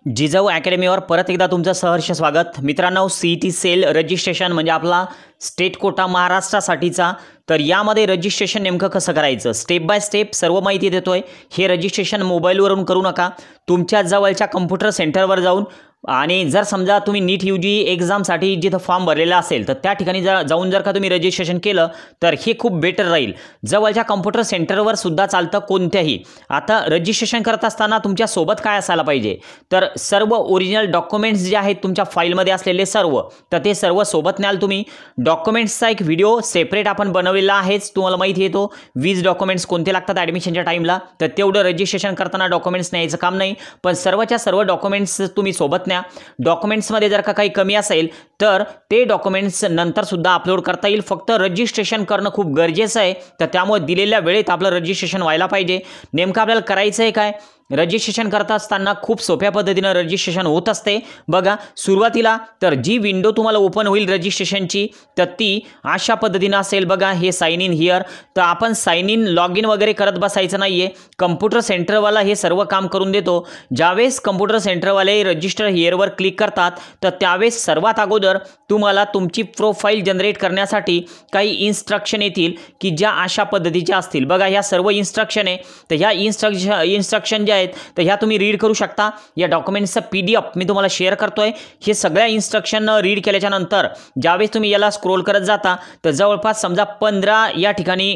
जिजाऊ अकॅडमीवर परत एकदा तुमचं सहर्ष स्वागत. मित्रांनो, CET सेल रजिस्ट्रेशन म्हणजे आपला स्टेट कोटा महाराष्ट्रासाठीचा. तर यामध्ये रजिस्ट्रेशन नेमकं कसं करायचं, स्टेप बाय स्टेप सर्व माहिती देतोय. हे रजिस्ट्रेशन मोबाईलवरून करू नका, तुमच्या जवळच्या कम्प्युटर सेंटरवर जाऊन. आणि जर समजा तुम्ही नीट UG एक्झामसाठी जिथं फॉर्म भरलेला असेल तर त्या ठिकाणी जाऊन जर का तुम्ही रजिस्ट्रेशन केलं तर हे खूप बेटर राहील. जवळच्या कम्प्युटर सेंटरवर सुद्धा चालतं कोणत्याही. आता रजिस्ट्रेशन करत असताना तुमच्या सोबत काय असायला पाहिजे, तर सर्व ओरिजिनल डॉक्युमेंट्स जे आहेत तुमच्या फाईलमध्ये असलेले सर्व, तर ते सर्व सोबत न्याल तुम्ही. डॉक्युमेंट्सचा एक व्हिडिओ सेपरेट आपण बनवलेला आहेच, तुम्हाला माहिती आहे तो. 20 डॉक्युमेंट्स कोणते लागतात ॲडमिशनच्या टाईमला, तर तेवढं रजिस्ट्रेशन करताना डॉक्युमेंट्स न्यायचं काम नाही, पण सर्वच्या सर्व डॉक्युमेंट्स तुम्ही सोबत. डॉक्युमेंट्समध्ये जर का काही कमी असेल तर ते डॉक्युमेंट्स नंतर सुद्धा अपलोड करता येईल. फक्त रजिस्ट्रेशन करणं खूप गरजेचं आहे. तर त्यामुळे दिलेल्या वेळेत आपलं रजिस्ट्रेशन व्हायला पाहिजे. नेमकं आपल्याला करायचं आहे काय, रजिस्ट्रेशन करत असताना खूप सोप्या पद्धतीनं रजिस्ट्रेशन होत असते. बघा, सुरुवातीला तर जी विंडो तुम्हाला ओपन होईल रजिस्ट्रेशनची, तर ती अशा पद्धतीनं असेल. बघा, हे साइन इन हिअर. तर आपण साइन इन लॉग इन वगैरे करत बसायचं नाहीये. कम्प्युटर सेंटरवाला हे सर्व काम करून देतो. ज्यावेळेस कम्प्युटर सेंटरवाले रजिस्टर हिअरवर क्लिक करतात तर त्यावेळेस सर्वात अगोदर तुम्हाला तुमची प्रोफाईल जनरेट करण्यासाठी काही इन्स्ट्रक्शन येतील की ज्या अशा पद्धतीच्या असतील. बघा, ह्या सर्व इन्स्ट्रक्शन आहे. तर ह्या इन्स्ट्रक्शन ज्या आहेत तर ह्या तुम्ही रीड करू शकता. या डॉक्युमेंट्सचा PDF मी तुम्हाला शेअर करतोय. हे सगळ्या इन्स्ट्रक्शन रीड केल्याच्या नंतर ज्यावेळेस तुम्ही याला स्क्रोल करत जाता तर जवळपास समजा 15 या ठिकाणी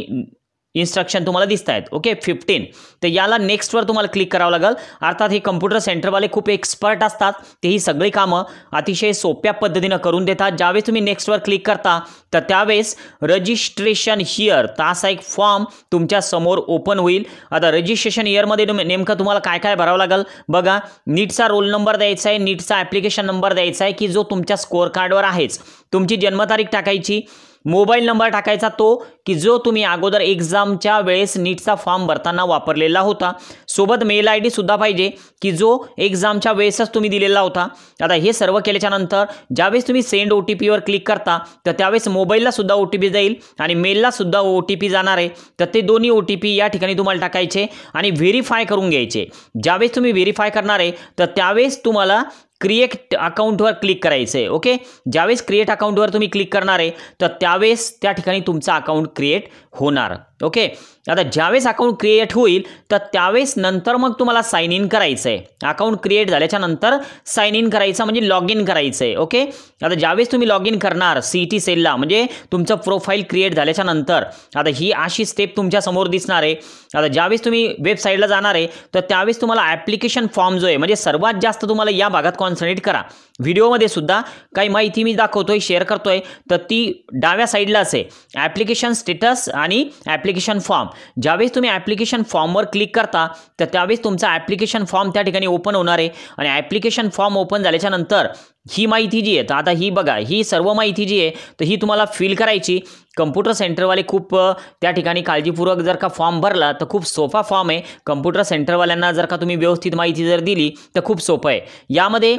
इन्स्ट्रक्शन तुम्हाला दिसत आहेत. ओके, 15. तर याला नेक्स्टवर तुम्हाला क्लिक करावं लागेल. अर्थात हे कम्प्युटर सेंटरवाले खूप एक्सपर्ट असतात, ते ही सगळी कामं अतिशय सोप्या पद्धतीनं करून देतात. ज्यावेळेस तुम्ही नेक्स्टवर क्लिक करता तर त्यावेळेस रजिस्ट्रेशन हिअर तर असा एक फॉर्म तुमच्या समोर ओपन होईल. आता रजिस्ट्रेशन हिअरमध्ये नेमकं तुम्हाला काय काय भरावं लागेल. बघा, नीटचा रोल नंबर द्यायचा आहे, नीटचा ॲप्लिकेशन नंबर द्यायचा आहे की जो तुमच्या स्कोअर कार्डवर आहेच. तुमची जन्मतारीख टाकायची, मोबाईल नंबर टाकायचा तो की जो तुम्ही अगोदर एक्झामच्या वेळेस नीटचा फॉर्म भरताना वापरलेला होता. सोबत मेल ID सुद्धा पाहिजे की जो एक्झामच्या वेळेसच तुम्ही दिलेला होता. आता हे सर्व केल्याच्या नंतर ज्यावेळेस तुम्ही सेंड OTP वर क्लिक करता तर त्यावेळेस मोबाईलला सुद्धा OTP जाईल आणि मेलला सुद्धा OTP जाणार आहे. तर ते दोन्ही OTP या ठिकाणी तुम्हाला टाकायचे आणि व्हेरीफाय करून घ्यायचे. ज्यावेळेस तुम्ही व्हेरीफाय करणार आहे तर त्यावेळेस तुम्हाला क्रिएट अकाउंटवर क्लिक करायचं आहे. ओके, ज्यावेळेस क्रिएट अकाउंटवर तुम्ही क्लिक करणार आहे तर त्यावेळेस त्या ठिकाणी तुमचं अकाउंट क्रिएट होणार. ओके, आता ज्यावेळेस अकाउंट क्रिएट होईल तर त्यावेळेस नंतर मग तुम्हाला साइन इन करायचं आहे. अकाउंट क्रिएट झाल्याच्या नंतर साइन इन करायचं म्हणजे लॉग इन करायचं आहे. ओके, आता ज्यावेळेस तुम्ही लॉग इन करणार CET सेलला म्हणजे तुमचं प्रोफाईल क्रिएट झाल्याच्या नंतर आता ही अशी स्टेप तुमच्या समोर दिसणार आहे. आता ज्यावेळेस तुम्ही वेबसाईटला जाणार आहे तर त्यावेळेस तुम्हाला ॲप्लिकेशन फॉर्म जो आहे म्हणजे सर्वात जास्त तुम्हाला या भागात कॉन्सन्ट्रेट करा. व्हिडिओमध्ये सुद्धा काही माहिती मी दाखवतोय, शेअर करतोय, तर ती डाव्या साईडलाच आहे. ॲप्लिकेशन स्टेटस आणि ॲप्लिकेशन फॉर्म. ज्यावेळेस तुम्ही ॲप्लिकेशन फॉर्मवर क्लिक करता तर त्यावेळेस तुमचा ॲप्लिकेशन फॉर्म त्या ठिकाणी ओपन होणार आहे. आणि ॲप्लिकेशन फॉर्म ओपन झाल्याच्या नंतर ही माहिती जी आहे, तर आता ही बघा, ही सर्व माहिती जी आहे तर ही तुम्हाला फिल करायची. कम्प्युटर सेंटरवाले खूप त्या ठिकाणी काळजीपूर्वक जर का फॉर्म भरला तर खूप सोपा फॉर्म आहे. कम्प्युटर सेंटरवाल्यांना जर का तुम्ही व्यवस्थित माहिती जर दिली तर खूप सोपं आहे. यामध्ये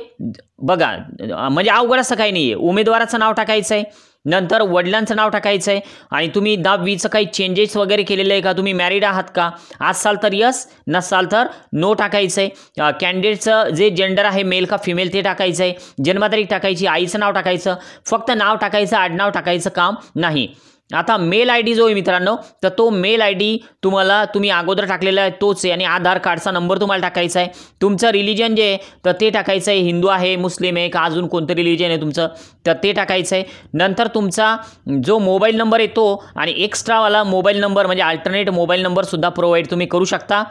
बघा, म्हणजे अवघड असं काही नाही आहे. उमेदवाराचं नाव टाकायचं आहे, नंतर वडिलांचं नाव टाकायचं आहे आणि तुम्ही 10-20 काही चेंजेस वगैरे केलेले आहे का, तुम्ही मॅरिड आहात का, असाल तर यस, नसाल तर नो टाकायचं आहे. कॅन्डिडेटचं जे जेंडर आहे मेल का फिमेल ते टाकायचं आहे. जन्मतारीख टाकायची, आईचं नाव टाकायचं, फक्त नाव टाकायचं, आडनाव टाकायचं काम नाही. आता मेल ID जो आहे मित्रांनो, तर तो मेल ID तुम्ही अगोदर टाकलेला आहे तोच आहे आणि आधार कार्डचा नंबर तुम्हाला टाकायचा आहे. तुमचं रिलिजन जे आहे तर ते टाकायचं आहे, हिंदू आहे, मुस्लिम आहे का अजून कोणतं रिलिजन आहे तुमचं तर ते टाकायचं आहे. नंतर तुमचा जो मोबाईल नंबर आहे तो आणि एक्स्ट्रावाला मोबाईल नंबर म्हणजे अल्टरनेट मोबाईल नंबरसुद्धा प्रोव्हाइड तुम्ही करू शकता.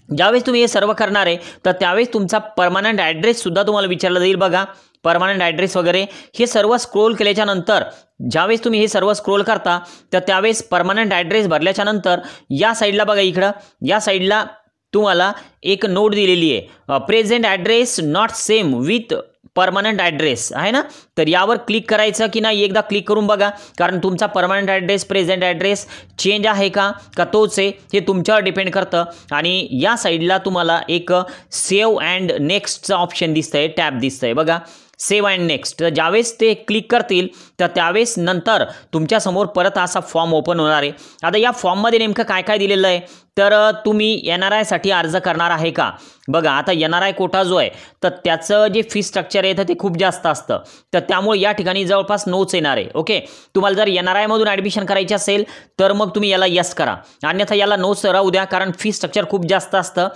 ज्यावेळेस तुम्ही हे सर्व करणार आहे तर त्यावेळेस तुमचा परमनंट ॲड्रेससुद्धा तुम्हाला विचारला जाईल. बघा, परमनंट ॲड्रेस वगैरे हे सर्व स्क्रोल केल्याच्या नंतर ज्यावेळेस तुम्ही हे सर्व स्क्रोल करता तर त्यावेळेस परमनंट ॲड्रेस भरल्याच्या नंतर या साईडला बघा, इकडं या साईडला तुम्हाला एक नोट दिलेली आहे, present address not same with permanent address आहे ना. तर यावर क्लिक करायचं की नाही एकदा क्लिक करून बघा, कारण तुमचा permanent address present address change आहे का तोच आहे हे तुमच्यावर डिपेंड करतं. आणि या साईडला तुम्हाला एक सेव्ह अँड नेक्स्टचं ऑप्शन दिसतंय, टॅब दिसतंय. बघा, सेव्ह अँड नेक्स्ट. तर ज्यावेळेस ते क्लिक करतील तर त्यावेळेस नंतर तुमच्यासमोर परत असा फॉर्म ओपन होणार आहे. आता या फॉर्ममध्ये नेमकं काय काय दिलेलं आहे, तर तुम्ही NRI साठी अर्ज करणार आहे का. बघा आता NRI कोटा जो आहे तर त्याचं जे फी स्ट्रक्चर आहे तर ते खूप जास्त असतं, तर त्यामुळे या ठिकाणी जवळपास नोच येणार आहे. ओके, तुम्हाला जर NRI मधून ॲडमिशन करायची असेल तर मग तुम्ही याला यस करा, अन्यथा याला नोच राहू द्या, कारण फी स्ट्रक्चर खूप जास्त असतं.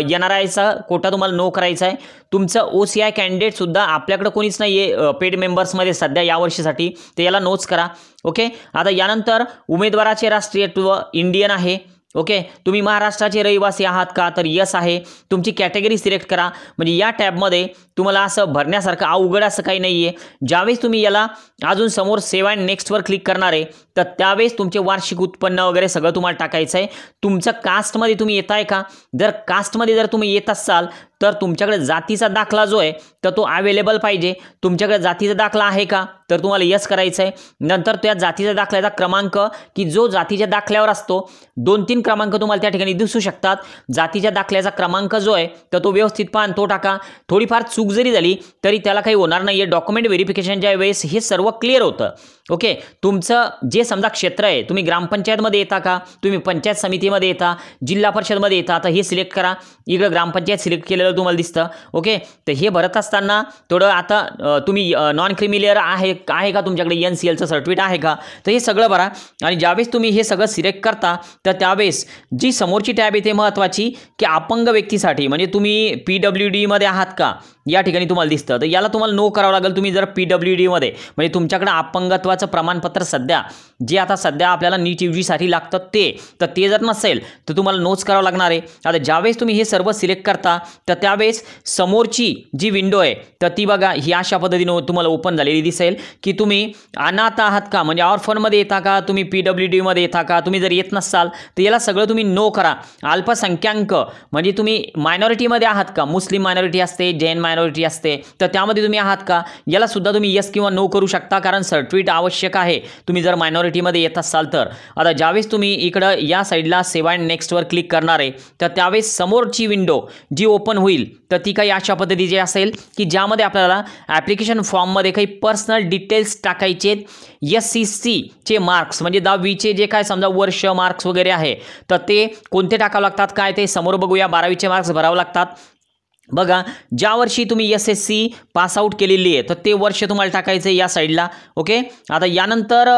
NRIचा कोटा तुम्हाला नो करायचा आहे. तुमचं OCI कॅन्डिडेटसुद्धा आपल्याकडे कोणीच नाही आहे पेड मेंबर्समध्ये सध्या यावर्षीसाठी, तर याला नोच करा. ओके, आता यानंतर उमेदवाराचे राष्ट्रीयत्व इंडियन आहे. ओके, तुम्ही महाराष्ट्राचे रहिवासी आहात का, तर यस आहे. तुमची कॅटेगरी सिलेक्ट करा. म्हणजे या टॅबमध्ये तुम्हाला असं भरण्यासारखं अवघड असं काही नाही आहे. ज्यावेळेस तुम्ही याला अजून समोर सेव्ह अँड नेक्स्टवर क्लिक करणार आहे तर त्यावेळेस तुमचे वार्षिक उत्पन्न वगैरे सगळं तुम्हाला टाकायचं आहे. तुमचं कास्टमध्ये तुम्ही येत आहे का, जर कास्टमध्ये जर तुम्ही येत असाल तर तुमच्याकडे जातीचा दाखला जो आहे तर तो अवेलेबल पाहिजे. तुमच्याकडे जातीचा दाखला आहे का, तर तुम्हाला यस करायचं आहे. नंतर त्या जातीच्या दाखल्याचा क्रमांक, की जो जातीच्या दाखल्यावर असतो 2-3 क्रमांक तुम्हाला त्या ठिकाणी दिसू शकतात. जातीच्या दाखल्याचा क्रमांक जो आहे तर तो व्यवस्थित पाहा, तो टाका. थोडीफार चूक जरी झाली तरी त्याला काही होणार नाही आहे. डॉक्युमेंट व्हेरिफिकेशनच्या वेळेस हे सर्व क्लिअर होतं. ओके, तुमचं जे समजा क्षेत्र आहे, तुम्ही ग्रामपंचायतमध्ये येता का, तुम्ही पंचायत समितीमध्ये येता, जिल्हा परिषदमध्ये येता, तर हे सिलेक्ट करा. इकडं ग्रामपंचायत सिलेक्ट केलेलं तुम्हाला दिसतं. ओके, तर हे भरत असताना थोडं आता तुम्ही नॉन क्रिमिलियर आहे का, तुमच्याकडे NCLचं सर्टिफिकेट आहे का, तर हे सगळं भरा. आणि ज्यावेळेस तुम्ही हे सगळं सिलेक्ट करता तर त्यावेळेस जी समोरची टॅब येते महत्त्वाची, की अपंग व्यक्तीसाठी, म्हणजे तुम्ही PWD मध्ये आहात का, या ठिकाणी तुम्हाला दिसतं, तर याला तुम्हाला नो करावं लागेल. तुम्ही जर PWD मध्ये म्हणजे तुमच्याकडे अपंगत्वाचं प्रमाणपत्र सध्या जे आता सध्या आपल्याला नीट UGसाठी लागतं ते जर नसेल तर तुम्हाला नोच करावं लागणार आहे. आता ज्यावेळेस तुम्ही हे सर्व सिलेक्ट करता तर त्यावेळेस समोरची जी विंडो आहे तर ती बघा ही अशा पद्धतीने तुम्हाला ओपन झालेली दिसेल, की तुम्ही अनाथ आहात का, म्हणजे ऑर्फनमध्ये येता का, तुम्ही PWD मध्ये येता का. तुम्ही जर येत नसाल तर याला सगळं तुम्ही नो करा. अल्पसंख्याक म्हणजे तुम्ही मायनॉरिटीमध्ये आहात का, मुस्लिम मायनॉरिटी असते, जैन मायनॉरिटी असते, तर त्यामध्ये तुम्ही आहात का, याला सुद्धा तुम्ही यस किंवा नो करू शकता, कारण सर्टिफिकेट आवश्यक आहे तुम्ही जर मायनॉरिटीमध्ये येत असाल तर. आता ज्यावेळेस तुम्ही इकडं या साईडला सेव्ह अँड नेक्स्टवर क्लिक करणार आहे तर त्यावेळेस समोरची विंडो जी ओपन होईल तर ती काही अशा पद्धतीची असेल, की ज्यामध्ये आपल्याला ॲप्लिकेशन फॉर्ममध्ये काही पर्सनल डिटेल्स टाकायचे. SCC चे मार्क्स म्हणजे 10वीचे जे काय समजा वर्ष मार्क्स वगैरे आहे तर ते कोणते टाकावं लागतात काय ते समोर बघूया. 12वीचे मार्क्स भरावे लागतात. बघा ज्या वर्षी तुम्ही SSC पास आउट केलेली आहे तर ते वर्ष तुम्हाला टाकायचं आहे या साईडला. ओके, आता यानंतर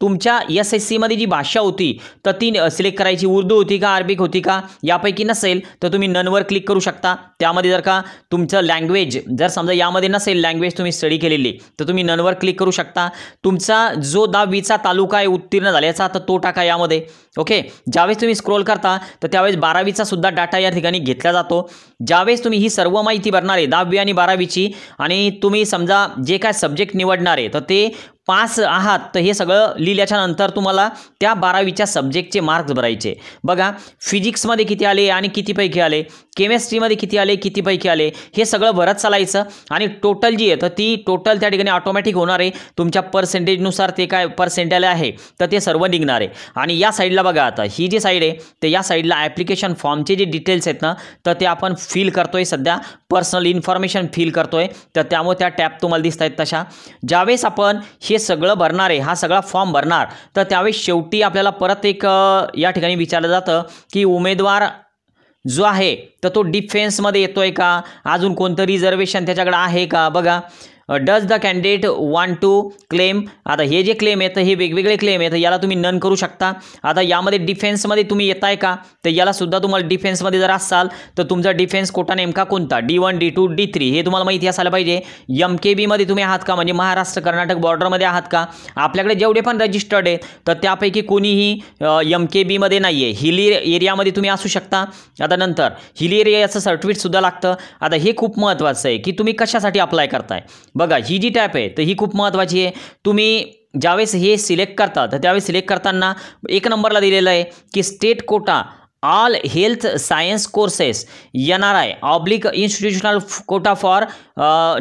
तुमच्या SSC मध्ये जी भाषा होती तर ती सिलेक्ट करायची. उर्दू होती का, अरबिक होती का, यापैकी नसेल तर तुम्ही ननवर क्लिक करू शकता. त्यामध्ये जर का तुमचं लँग्वेज जर समजा यामध्ये नसेल, लँग्वेज तुम्ही स्टडी केलेली, तर तुम्ही ननवर क्लिक करू शकता. तुमचा जो 10वीचा तालुका आहे उत्तीर्ण झाल्याचा तर तो टाका यामध्ये. ओके, ज्यावेळेस तुम्ही स्क्रोल करता तर त्यावेळेस 12वीचा सुद्धा डाटा या ठिकाणी घेतला जातो. ज्यावेळेस तुम्ही ही सर्व माहिती भरणार आहे 10वी आणि 12वीची, आणि तुम्ही समजा जे काय सब्जेक्ट निवडणार आहे तर ते पास आहात, तर हे सगळं लिहिल्याच्या नंतर तुम्हाला त्या 12वीच्या सब्जेक्टचे मार्क्स भरायचे. बघा फिजिक्समध्ये किती आले आणि कितीपैकी आले, केमिस्ट्रीमध्ये किती आले, कितीपैकी आले, हे सगळं भरत चालायचं. आणि टोटल जी आहे तर ती टोटल त्या ठिकाणी ऑटोमॅटिक होणार आहे. तुमच्या पर्सेंटेजनुसार ते काय पर्सेंटेज आहे तर ते सर्व निघणार आहे. आणि या साईडला बघा, आता ही जी साईड आहे तर या साईडला ॲप्लिकेशन फॉर्मचे जे डिटेल्स आहेत ना तर ते आपण फिल करतोय. सध्या पर्सनल इन्फॉर्मेशन फिल करतोय, तर त्यामुळे त्या टॅब तुम्हाला दिसत आहेत तशा. ज्यावेळेस आपण हे सगळं भरणार आहे, हा सगळा फॉर्म भरणार, तर त्यावेळेस शेवटी आपल्याला परत एक या ठिकाणी विचारलं जातं की उमेदवार जो आहे तर तो डिफेन्समध्ये येतोय का, अजून कोणतं रिझर्वेशन त्याच्याकडे आहे का. बघा does the candidate want to claim. आता हे जे क्लेम आहे तर हे वेगवेगळे क्लेम आहेत, याला तुम्ही नन करू शकता. आता यामध्ये डिफेन्समध्ये तुम्ही येत आहे का, तर याला सुद्धा तुम्हाला डिफेन्समध्ये जर असाल तर तुमचा डिफेन्स कोटा नेमका कोणता, D1 D2 D3 हे तुम्हाला माहिती असायला पाहिजे. MKB मध्ये तुम्ही आहात का, म्हणजे महाराष्ट्र कर्नाटक बॉर्डरमध्ये आहात का. आपल्याकडे जेवढे पण रजिस्टर्ड आहेत तर त्यापैकी कोणीही MKB मध्ये नाही आहे. हिली एरियामध्ये तुम्ही असू शकता. आता नंतर हिली एरियाचं सर्टिफिकेटसुद्धा लागतं. आता हे खूप महत्त्वाचं आहे की तुम्ही कशासाठी अप्लाय करताय. बघा ही जी टॅप आहे तर ही खूप महत्त्वाची आहे. तुम्ही ज्यावेळेस हे सिलेक्ट करता तर त्यावेळेस सिलेक्ट करताना एक नंबरला दिलेलं आहे की state quota all health science courses NRI oblique institutional quota for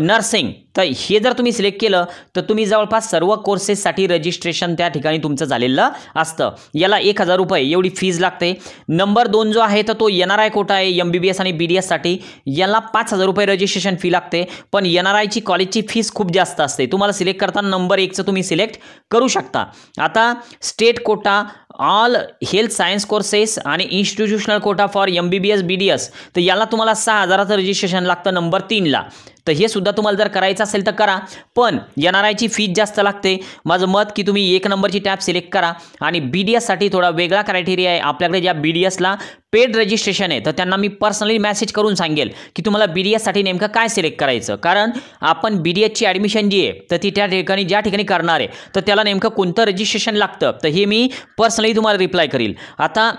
nursing. तर हे जर तुम्ही सिलेक्ट केलं तर तुम्ही जवळपास सर्व कोर्सेससाठी रजिस्ट्रेशन त्या ठिकाणी तुमचं झालेलं असतं. याला 1000 रुपये एवढी फीज लागते. नंबर 2 जो आहे तर तो NRI कोटा आहे MBBS आणि BDS साठी. याला 5000 रुपये रजिस्ट्रेशन फी लागते. पण NRIची कॉलेजची फीस खूप जास्त असते. तुम्हाला सिलेक्ट करताना नंबर 1चं तुम्ही सिलेक्ट करू शकता. आता state quota all health science courses आणि institutional quota for MBBS BDS तर याला तुम्हाला 6000चं रजिस्ट्रेशन लागतं नंबर 3ला. तर हे सुद्धा तुम्हाला जर करायचं असेल तर करा, पण NRIची फीस जास्त लागते. माझं मत की तुम्ही 1 नंबरची टॅब सिलेक्ट करा. आणि BDS साठी थोडा वेगळा क्रायटेरिया आहे आपल्याकडे. ज्या BDSला पेड रजिस्ट्रेशन आहे तर त्यांना मी पर्सनली मेसेज करून सांगेल की तुम्हाला BDS साठी नेमकं काय सिलेक्ट करायचं, कारण आपण BDSची ॲडमिशन जी आहे तर ती त्या ठिकाणी ज्या ठिकाणी करणार आहे तर त्याला नेमकं कोणतं रजिस्ट्रेशन लागतं तर हे मी पर्सनली तुम्हाला रिप्लाय करील. आता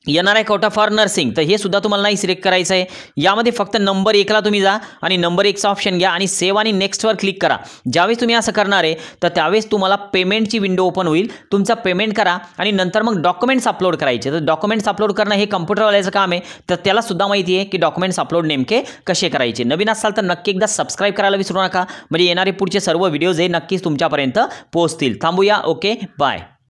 NRI कोटा फॉर नर्सिंग तर हे सुद्धा तुम्हाला नाही सिलेक्ट करायचं आहे. यामध्ये फक्त नंबर 1ला तुम्ही जा आणि नंबर 1चा ऑप्शन घ्या आणि सेव्ह आणि नेक्स्टवर क्लिक करा. ज्यावेळेस तुम्ही असं करणार आहे तर त्यावेळेस तुम्हाला पेमेंटची विंडो ओपन होईल. तुमचा पेमेंट करा आणि नंतर मग डॉक्युमेंट्स अपलोड करायचे. तर डॉक्युमेंट्स अपलोड करणं हे कम्प्युटरवाल्याचं काम आहे. तर त्याला सुद्धा माहिती आहे की डॉक्युमेंट्स अपलोड नेमके कसे करायचे. नवीन असाल तर नक्की एकदा सबस्क्राईब करायला विसरू नका, म्हणजे येणारे पुढचे सर्व व्हिडिओज हे नक्कीच तुमच्यापर्यंत पोहोचतील. थांबूया. Okay, bye.